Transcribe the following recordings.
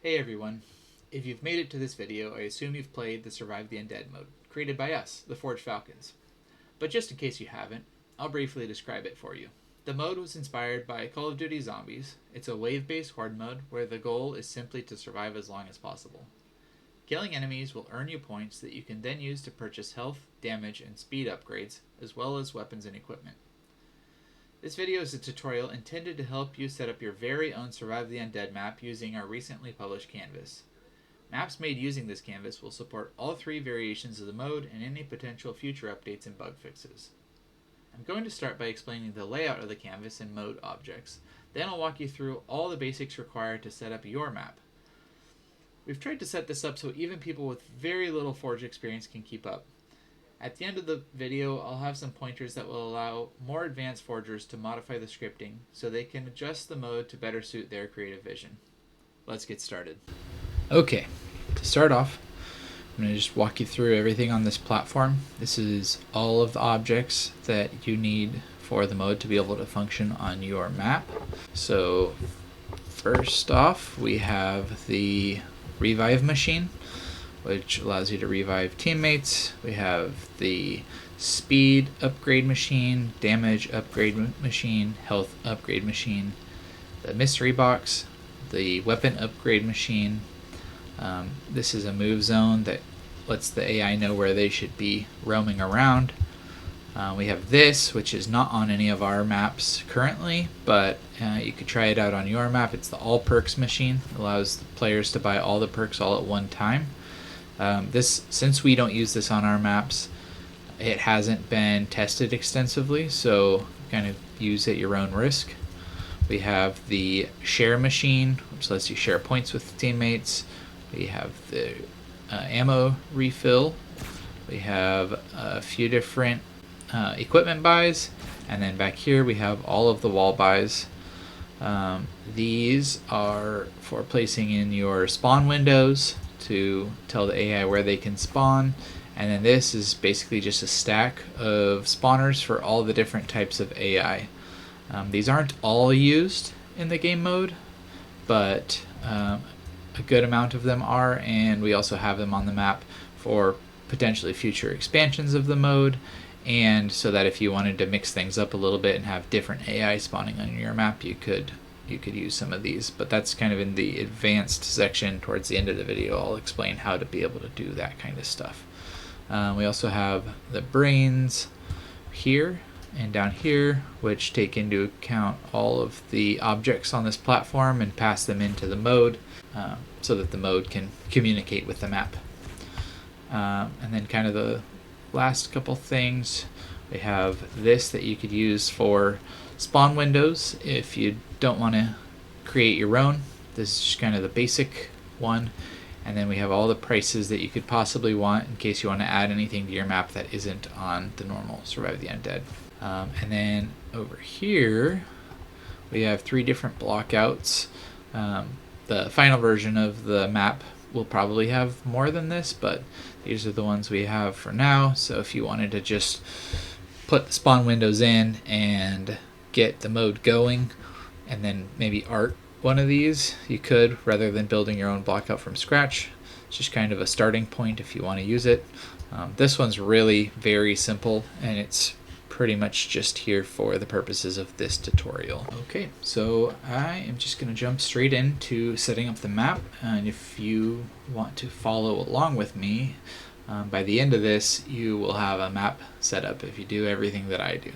Hey everyone, if you've made it to this video, I assume you've played the Survive the Undead mode, created by us, the Forged Falcons. But just in case you haven't, I'll briefly describe it for you. The mode was inspired by Call of Duty Zombies. It's a wave-based horde mode where the goal is simply to survive as long as possible. Killing enemies will earn you points that you can then use to purchase health, damage, and speed upgrades, as well as weapons and equipment. This video is a tutorial intended to help you set up your very own Survive the Undead map using our recently published canvas. Maps made using this canvas will support all three variations of the mode and any potential future updates and bug fixes. I'm going to start by explaining the layout of the canvas and mode objects. Then I'll walk you through all the basics required to set up your map. We've tried to set this up so even people with very little Forge experience can keep up. At the end of the video, I'll have some pointers that will allow more advanced forgers to modify the scripting so they can adjust the mode to better suit their creative vision. Let's get started. Okay, to start off, I'm going to just walk you through everything on this platform. This is all of the objects that you need for the mode to be able to function on your map. So first off, we have the revive machine, which allows you to revive teammates. We have the speed upgrade machine, damage upgrade machine, health upgrade machine, the mystery box, the weapon upgrade machine. This is a move zone that lets the AI know where they should be roaming around. We have this, which is not on any of our maps currently, but you could try it out on your map. It's the all perks machine. It allows the players to buy all the perks all at one time. Since we don't use this on our maps, it hasn't been tested extensively, so kind of use at your own risk. We have the share machine, which lets you share points with teammates. We have the ammo refill. We have a few different equipment buys, and then back here we have all of the wall buys. These are for placing in your spawn windows to tell the AI where they can spawn, and then this is basically just a stack of spawners for all the different types of AI. These aren't all used in the game mode, but a good amount of them are, and we also have them on the map for potentially future expansions of the mode, and so that if you wanted to mix things up a little bit and have different AI spawning on your map, you could use some of these. But that's kind of in the advanced section. Towards the end of the video, I'll explain how to be able to do that kind of stuff. We also have the brains here and down here, which take into account all of the objects on this platform and pass them into the mode so that the mode can communicate with the map. And then kind of the last couple things, we have this that you could use for spawn windows if you don't want to create your own. This is just kind of the basic one, and then we have all the prices that you could possibly want in case you want to add anything to your map that isn't on the normal Survive the Undead. And then over here we have three different blockouts. The final version of the map will probably have more than this, but these are the ones we have for now. So if you wanted to just put the spawn windows in and get the mode going and then maybe art one of these, you could, rather than building your own blockout from scratch. It's just kind of a starting point if you want to use it. This one's really very simple, and it's pretty much just here for the purposes of this tutorial. Okay, so I am just going to jump straight into setting up the map, and if you want to follow along with me, by the end of this you will have a map set up if you do everything that I do.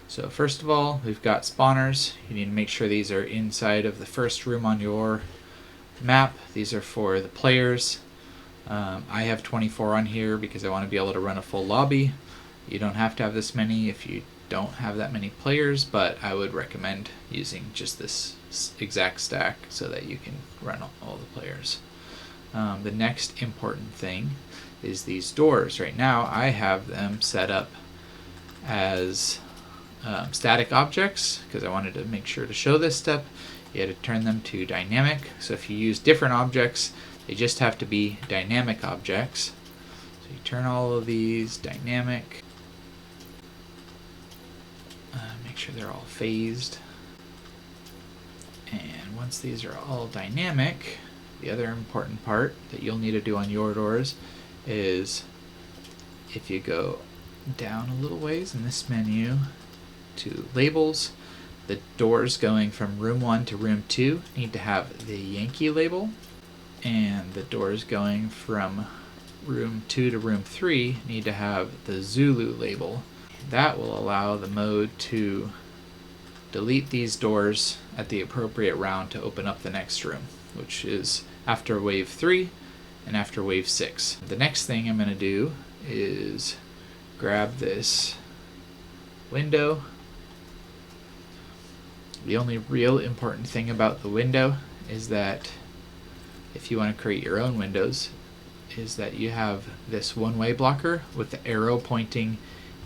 So first of all, we've got spawners. You need to make sure these are inside of the first room on your map. These are for the players. I have 24 on here because I want to be able to run a full lobby. You don't have to have this many if you don't have that many players, but I would recommend using just this exact stack so that you can run all the players. The next important thing is these doors. Right now I have them set up as static objects because I wanted to make sure to show this step. You had to turn them to dynamic. So if you use different objects, they just have to be dynamic objects. So you turn all of these dynamic. Make sure they're all phased. And once these are all dynamic, the other important part that you'll need to do on your doors is if you go down a little ways in this menu to labels, the doors going from room 1 to room 2 need to have the Yankee label, and the doors going from room 2 to room 3 need to have the Zulu label. That will allow the mode to delete these doors at the appropriate round to open up the next room, which is after wave 3 and after wave 6. The next thing I'm going to do is grab this window. The only real important thing about the window is that if you want to create your own windows, is that you have this one-way blocker with the arrow pointing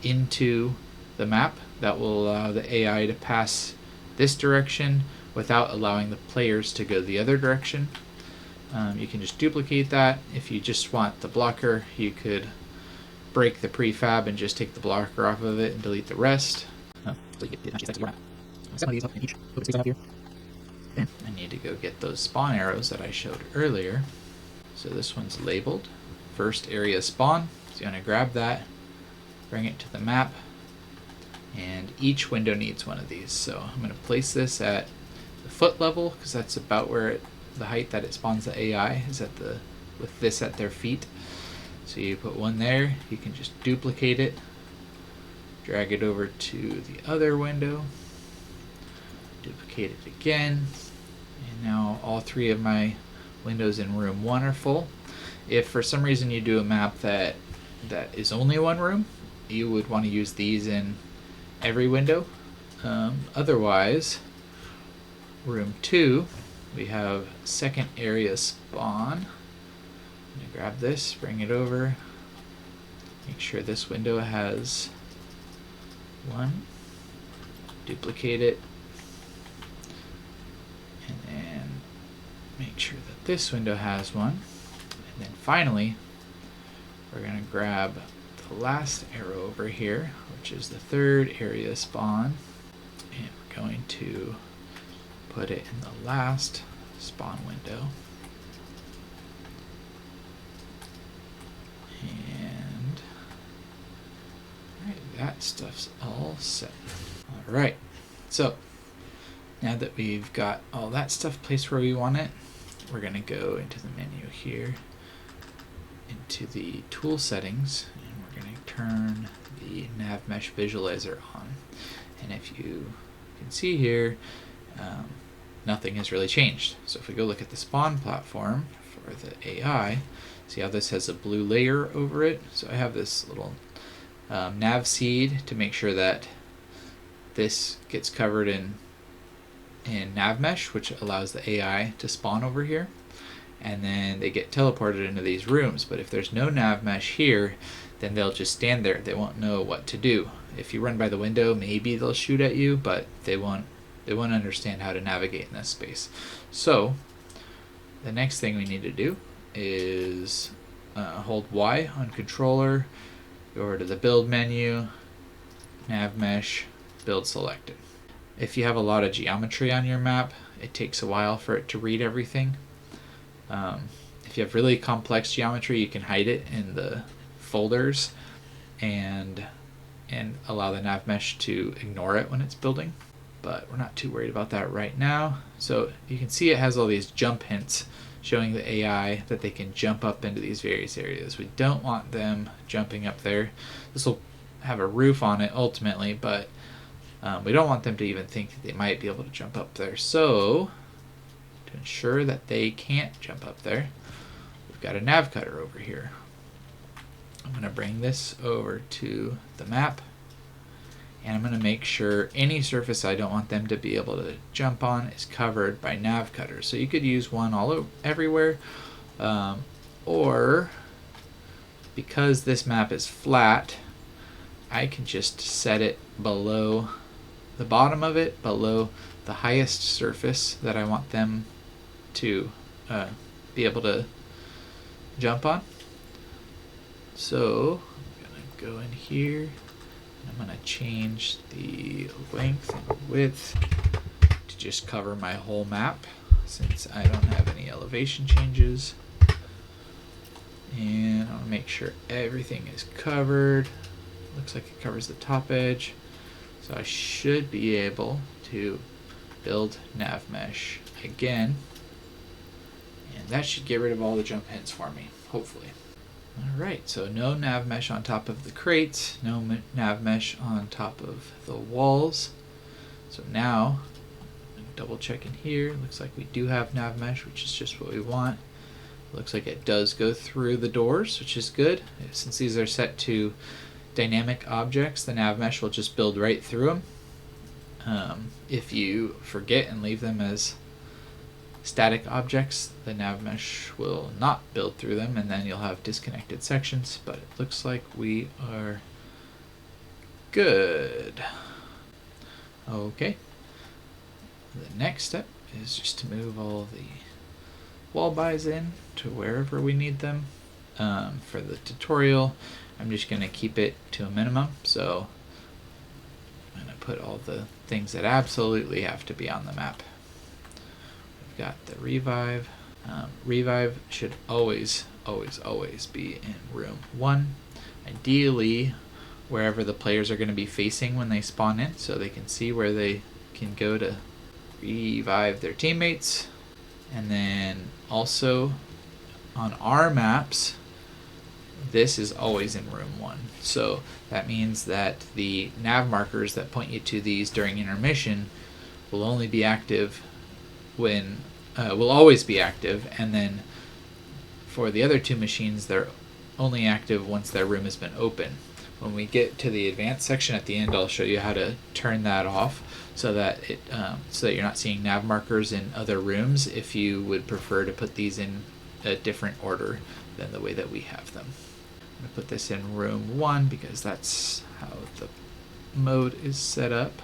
into the map that will allow the AI to pass this direction without allowing the players to go the other direction. You can just duplicate that. If you just want the blocker, you could break the prefab and just take the blocker off of it and delete the rest. I need to go get those spawn arrows that I showed earlier. So this one's labeled first area spawn. So you're going to grab that, bring it to the map, and each window needs one of these. So I'm going to place this at the foot level because that's about where the height that it spawns the AI is at with this at their feet. So you put one there, you can just duplicate it, drag it over to the other window, duplicate it again, and now all 3 of my windows in room 1 are full. If for some reason you do a map that is only one room, you would want to use these in every window. Otherwise, room 2, we have second area spawn. I'm going to grab this, bring it over, make sure this window has one, duplicate it, and then make sure that this window has one. And then finally, we're going to grab the last arrow over here, which is the third area spawn, and we're going to put it in the last spawn window. And that stuff's all set. Alright, so now that we've got all that stuff placed where we want it, we're going to go into the menu here, into the tool settings, and we're going to turn the Nav Mesh visualizer on. And if you can see here, nothing has really changed. So if we go look at the spawn platform for the AI, see how this has a blue layer over it? So I have this little nav seed to make sure that this gets covered in Nav Mesh, which allows the AI to spawn over here. And then they get teleported into these rooms. But if there's no Nav Mesh here, then they'll just stand there. They won't know what to do. If you run by the window, maybe they'll shoot at you, but they won't understand how to navigate in this space. So the next thing we need to do is hold Y on controller, go over to the build menu, Nav Mesh, build selected. If you have a lot of geometry on your map, it takes a while for it to read everything. If you have really complex geometry, you can hide it in the folders and allow the Nav Mesh to ignore it when it's building. But we're not too worried about that right now. So you can see it has all these jump hints showing the AI that they can jump up into these various areas. We don't want them jumping up there. This will have a roof on it ultimately, but we don't want them to even think that they might be able to jump up there. So to ensure that they can't jump up there, we've got a nav cutter over here. I'm going to bring this over to the map, and I'm going to make sure any surface I don't want them to be able to jump on is covered by nav cutters. So you could use one everywhere, or because this map is flat, I can just set it below the bottom of it, below the highest surface that I want them to be able to jump on. So I'm going to go in here, and I'm going to change the length and width to just cover my whole map. since I don't have any elevation changes. And I'll make sure everything is covered. Looks like it covers the top edge. So I should be able to build Nav Mesh again. And that should get rid of all the jump hints for me, hopefully. Alright, so no Nav Mesh on top of the crates, no Nav Mesh on top of the walls. So now, double check in here, looks like we do have Nav Mesh, which is just what we want. Looks like it does go through the doors, which is good. Since these are set to dynamic objects, the Nav Mesh will just build right through them. If you forget and leave them as static objects, the Nav Mesh will not build through them, and then you'll have disconnected sections, but it looks like we are good. Okay. The next step is just to move all the wall buys in to wherever we need them. For the tutorial, I'm just going to keep it to a minimum, so I'm going to put all the things that absolutely have to be on the map. We've got the revive. Revive should always be in room 1. Ideally, wherever the players are going to be facing when they spawn in, so they can see where they can go to revive their teammates. And then also on our maps, this is always in room 1. So that means that the nav markers that point you to these during intermission will only be active when will always be active, and then for the other 2 machines, they're only active once their room has been open. When we get to the advanced section at the end, I'll show you how to turn that off so that you're not seeing nav markers in other rooms if you would prefer to put these in a different order than the way that we have them. I'm going to put this in room 1 because that's how the mode is set up.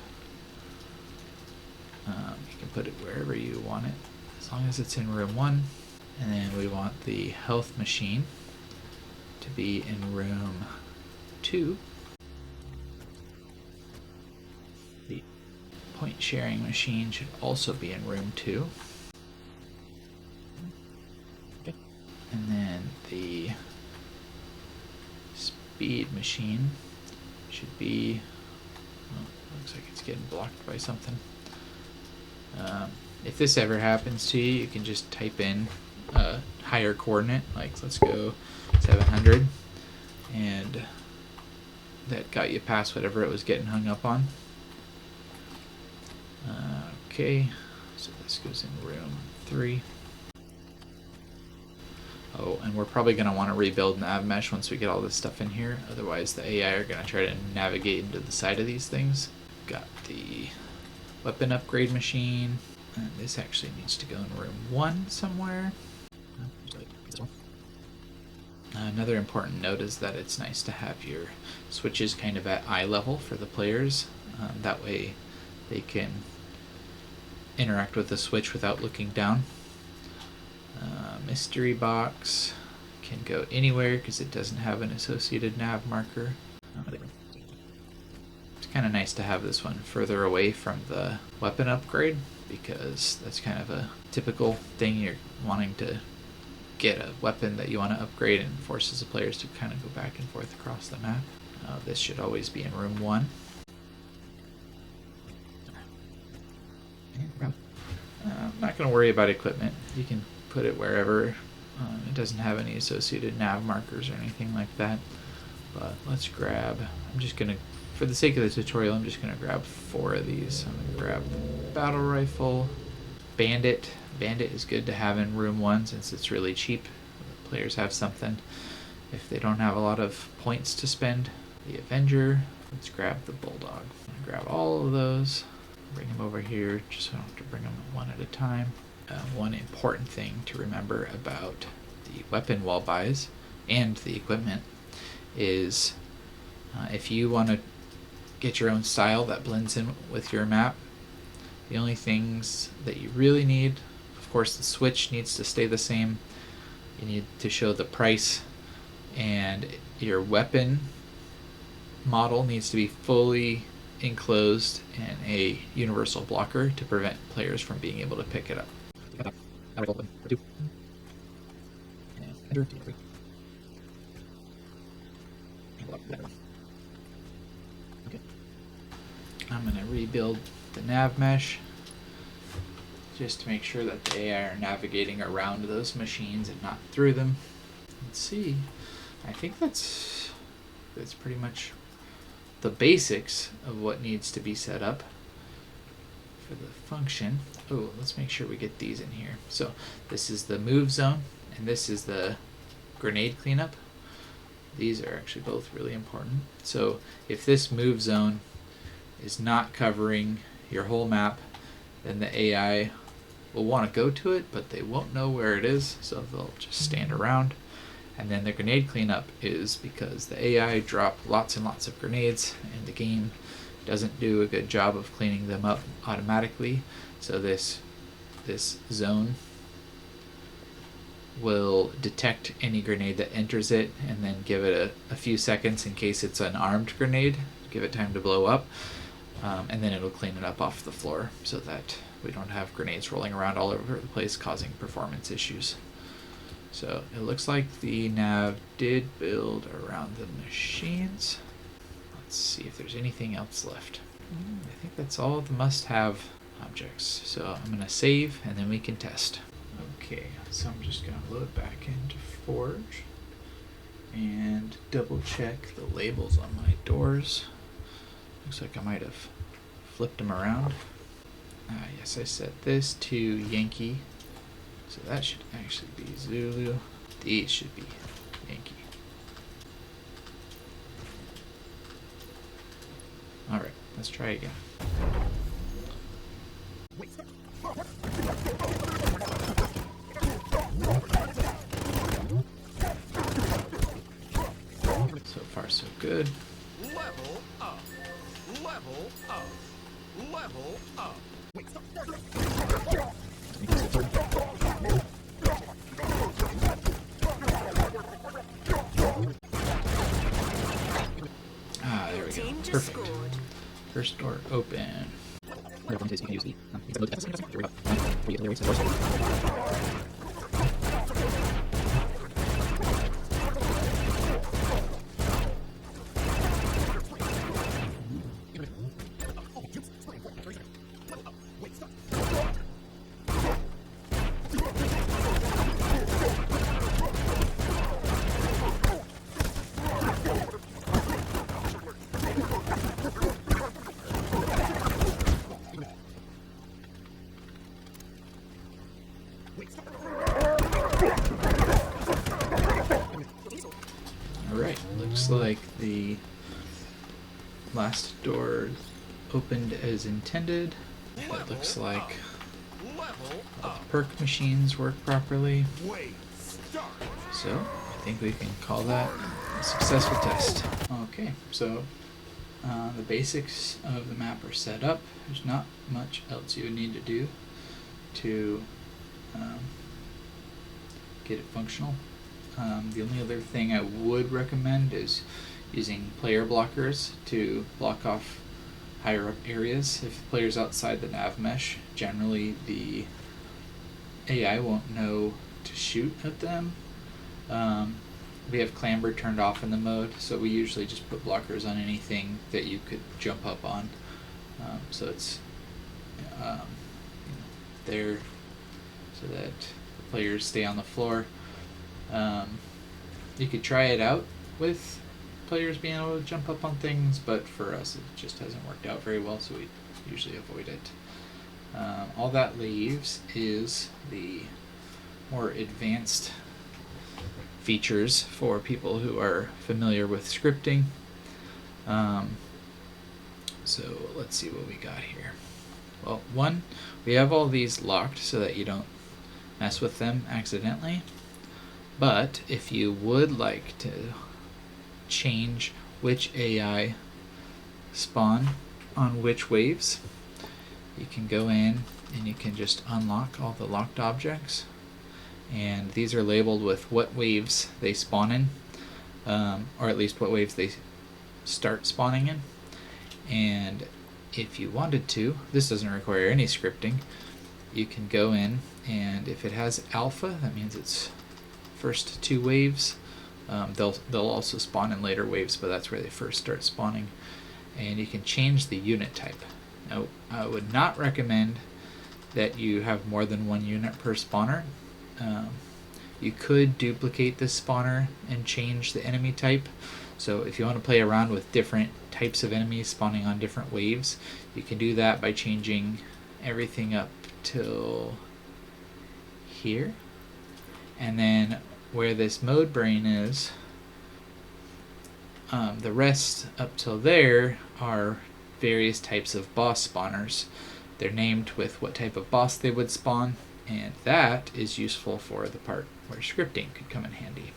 You can put it wherever you want it, as long as it's in room 1. And then we want the health machine to be in room 2. The point sharing machine should also be in room 2. Okay. And then the speed machine should be, looks like it's getting blocked by something. If this ever happens to you, you can just type in a higher coordinate, like let's go 700, and that got you past whatever it was getting hung up on. Okay, so this goes in room 3. Oh, and we're probably going to want to rebuild Nav Mesh once we get all this stuff in here, otherwise the AI are going to try to navigate into the side of these things. Got the weapon upgrade machine, and this actually needs to go in room 1 somewhere. Another important note is that it's nice to have your switches kind of at eye level for the players. That way they can interact with the switch without looking down. Mystery box can go anywhere because it doesn't have an associated nav marker. It's kind of nice to have this one further away from the weapon upgrade because that's kind of a typical thing. You're wanting to get a weapon that you want to upgrade and forces the players to kind of go back and forth across the map. This should always be in room 1. I'm not going to worry about equipment. You can put it wherever. It doesn't have any associated nav markers or anything like that. But let's grab, I'm just going to, for the sake of the tutorial, I'm just going to grab 4 of these. I'm going to grab battle rifle, bandit. Bandit is good to have in room 1 since it's really cheap. The players have something if they don't have a lot of points to spend. The Avenger. Let's grab the Bulldog. I'm going to grab all of those, bring them over here just so I don't have to bring them one at a time. One important thing to remember about the weapon wall buys and the equipment is if you want to get your own style that blends in with your map, the only things that you really need, of course the switch needs to stay the same, you need to show the price, and your weapon model needs to be fully enclosed in a universal blocker to prevent players from being able to pick it up. I'm going to rebuild the Nav Mesh just to make sure that the AI are navigating around those machines and not through them. Let's see. I think that's pretty much the basics of what needs to be set up for the function. Oh, let's make sure we get these in here. So this is the move zone, and this is the grenade cleanup. These are actually both really important. So if this move zone is not covering your whole map, then the AI will want to go to it, but they won't know where it is, so they'll just stand around. And then the grenade cleanup is because the AI drop lots and lots of grenades, and the game doesn't do a good job of cleaning them up automatically. So this zone will detect any grenade that enters it, and then give it a few seconds in case it's an armed grenade, give it time to blow up, and then it'll clean it up off the floor so that we don't have grenades rolling around all over the place causing performance issues. So it looks like the nav did build around the machines. Let's see if there's anything else left. I think that's all the must-have objects. So I'm going to save, and then we can test. Okay, so I'm just going to load back into Forge and double check the labels on my doors. Looks like I might have flipped them around. Yes, I set this to Yankee, so that should actually be Zulu. These should be Yankee. Alright, let's try again. So far, so good. Level up. Level up. Level up. There we go. Perfect. First door open. Alright, looks like the last door opened as intended. It looks like all the perk machines work properly. So I think we can call that a successful test. Okay, so the basics of the map are set up. There's not much else you would need to do to get it functional. The only other thing I would recommend is using player blockers to block off higher up areas. If the player's outside the nav mesh, generally the AI won't know to shoot at them. We have clamber turned off in the mode, so we usually just put blockers on anything that you could jump up on. So it's there so that the players stay on the floor. You could try it out with players being able to jump up on things, but for us it just hasn't worked out very well, so we usually avoid it. All that leaves is the more advanced features for people who are familiar with scripting. So let's see what we got here. Well, one, we have all these locked so that you don't mess with them accidentally. But if you would like to change which AI spawn on which waves, you can go in and you can just unlock all the locked objects. And these are labeled with what waves they spawn in, or at least what waves they start spawning in. And if you wanted to, this doesn't require any scripting, you can go in and if it has alpha, that means it's first 2 waves. They'll also spawn in later waves, but that's where they first start spawning. And you can change the unit type. Now, I would not recommend that you have more than 1 unit per spawner. You could duplicate this spawner and change the enemy type. So if you want to play around with different types of enemies spawning on different waves, you can do that by changing everything up till here. And then where this mode brain is, the rest up till there are various types of boss spawners. They're named with what type of boss they would spawn, and that is useful for the part where scripting could come in handy.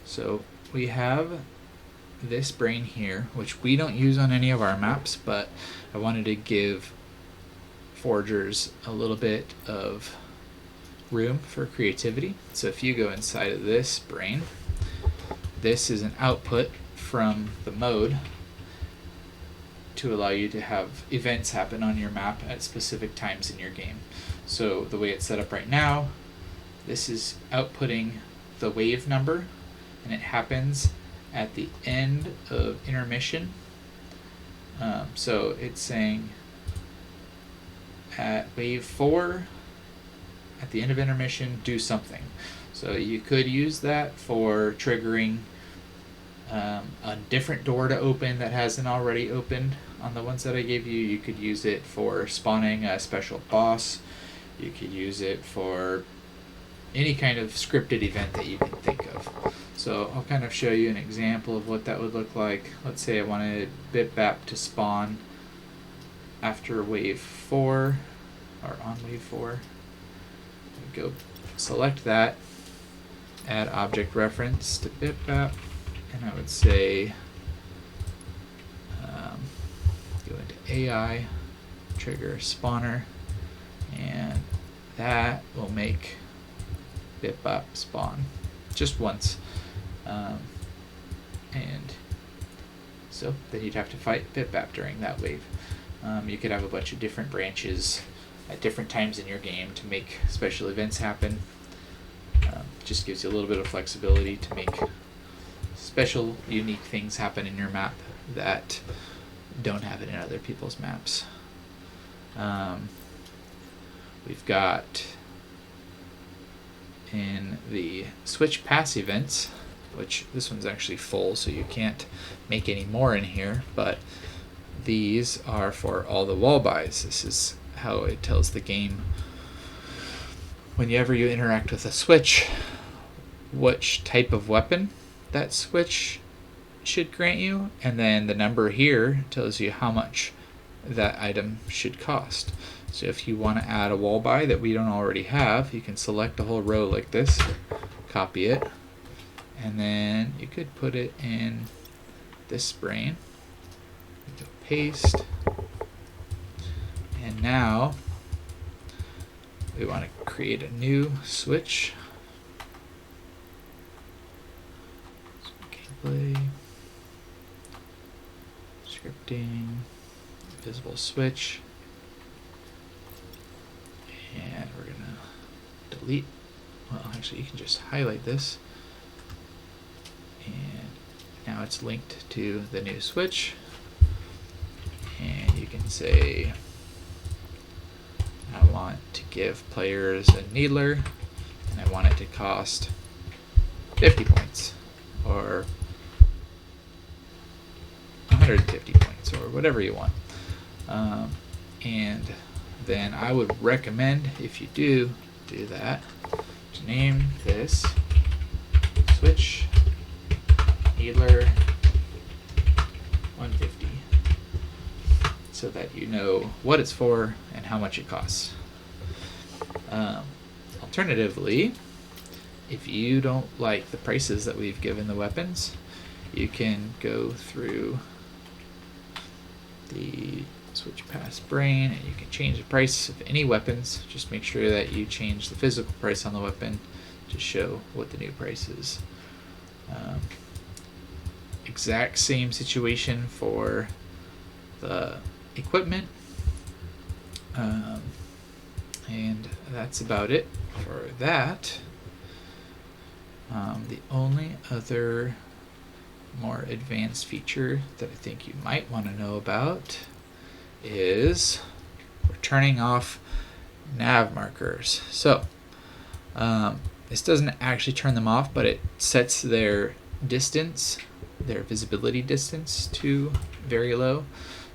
So we have this brain here, which we don't use on any of our maps, but I wanted to give forgers a little bit of room for creativity. So if you go inside of this brain, this is an output from the mode to allow you to have events happen on your map at specific times in your game. So the way it's set up right now, this is outputting the wave number, and it happens at the end of intermission. So it's saying at wave 4, at the end of intermission, do something. So you could use that for triggering a different door to open that hasn't already opened on the ones that I gave you. You could use it for spawning a special boss. You could use it for any kind of scripted event that you can think of. So I'll kind of show you an example of what that would look like. Let's say I wanted BitBap to spawn after wave 4, or on wave 4. Go select that, add object reference to BitBap, and I would say go into AI, trigger spawner, and that will make BitBap spawn just once. And so then you'd have to fight BitBap during that wave. You could have a bunch of different branches at different times in your game to make special events happen. Just gives you a little bit of flexibility to make special, unique things happen in your map that don't have it in other people's maps. We've got in the switch pass events, which this one's actually full, so you can't make any more in here, but these are for all the wall buys. This is how it tells the game whenever you interact with a switch which type of weapon that switch should grant you, and then the number here tells you how much that item should cost. So if you want to add a wall buy that we don't already have, you can select a whole row like this, copy it, and then you could put it in this brain. Go paste, and now we want to create a new switch. Gameplay, scripting, visible switch, and we're gonna delete. Well, actually, you can just highlight this, and now it's linked to the new switch. And you can say, I want to give players a needler, and I want it to cost 50 points, or 150 points, or whatever you want. And then I would recommend, if you do that, to name this switch needler 150. So that you know what it's for and how much it costs. Alternatively, if you don't like the prices that we've given the weapons, you can go through the switch pass brain and you can change the price of any weapons. Just make sure that you change the physical price on the weapon to show what the new price is. Exact same situation for the equipment. And that's about it for that. The only other more advanced feature that I think you might want to know about is we're turning off nav markers. So this doesn't actually turn them off, but it sets their distance, their visibility distance, to very low,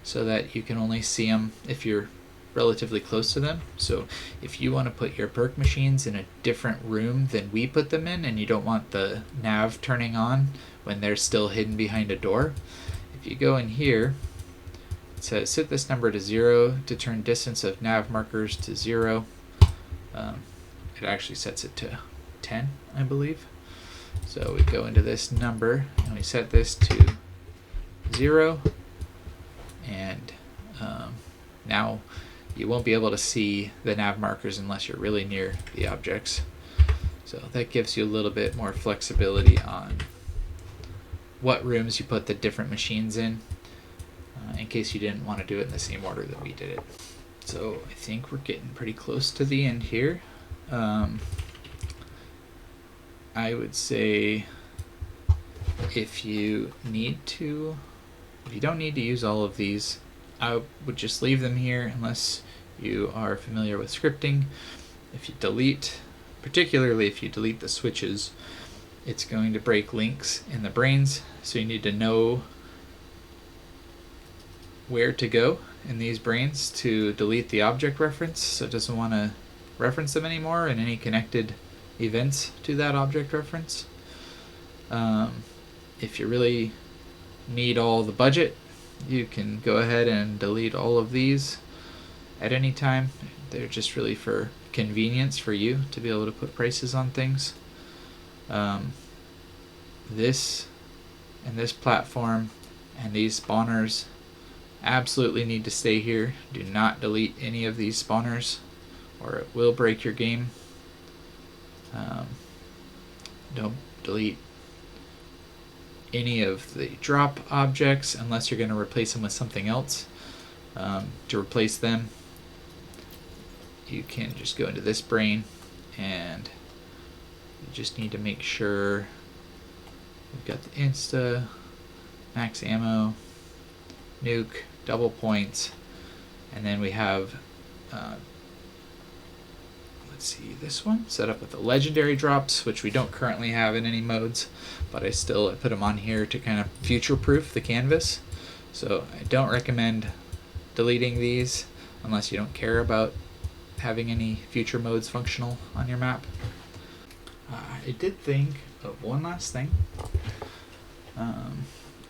so that you can only see them if you're relatively close to them. So if you want to put your perk machines in a different room than we put them in, and you don't want the nav turning on when they're still hidden behind a door, if you go in here, it says set this number to 0 to turn distance of nav markers to 0. It actually sets it to 10, I believe. So we go into this number and we set this to 0, and now you won't be able to see the nav markers unless you're really near the objects. So that gives you a little bit more flexibility on what rooms you put the different machines in case you didn't want to do it in the same order that we did it. So I think we're getting pretty close to the end here. I would say if you don't need to use all of these, I would just leave them here unless you are familiar with scripting. If you delete, particularly if you delete the switches, it's going to break links in the brains, so you need to know where to go in these brains to delete the object reference, so it doesn't want to reference them anymore and any connected events to that object reference. If you really need all the budget, you can go ahead and delete all of these at any time. They're just really for convenience for you to be able to put prices on things. This and this platform and these spawners absolutely need to stay here. Do not delete any of these spawners or it will break your game. Don't delete any of the drop objects unless you're going to replace them with something else. To replace them, you can just go into this brain and you just need to make sure we've got the insta, max ammo, nuke, double points, and then we have let's see, this one set up with the legendary drops, which we don't currently have in any modes, but I put them on here to kind of future-proof the canvas. So I don't recommend deleting these unless you don't care about having any future modes functional on your map. I did think of one last thing.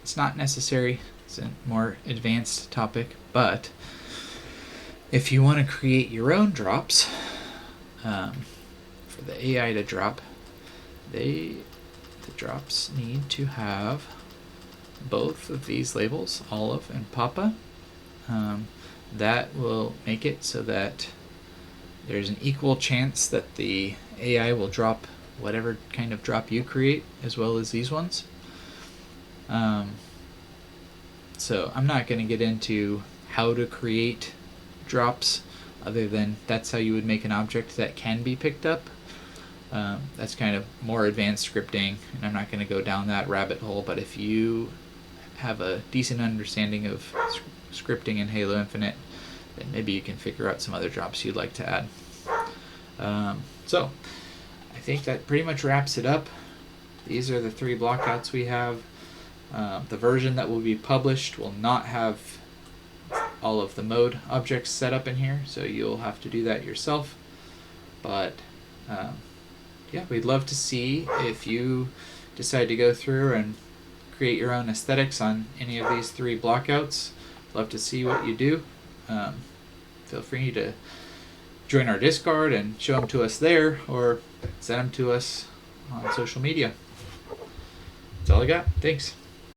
It's not necessary, it's a more advanced topic, but if you want to create your own drops, for the AI to drop, the drops need to have both of these labels, Olive and Papa. That will make it so that there's an equal chance that the AI will drop whatever kind of drop you create, as well as these ones. So I'm not going to get into how to create drops, other than that's how you would make an object that can be picked up. That's kind of more advanced scripting, and I'm not going to go down that rabbit hole, but if you have a decent understanding of scripting in Halo Infinite, then maybe you can figure out some other drops you'd like to add. So I think that pretty much wraps it up. These are the 3 blockouts we have. The version that will be published will not have all of the mode objects set up in here, so you'll have to do that yourself. But yeah, we'd love to see if you decide to go through and create your own aesthetics on any of these 3 blockouts. Love to see what you do. Feel free to join our Discord and show them to us there, or send them to us on social media. That's all I got. Thanks.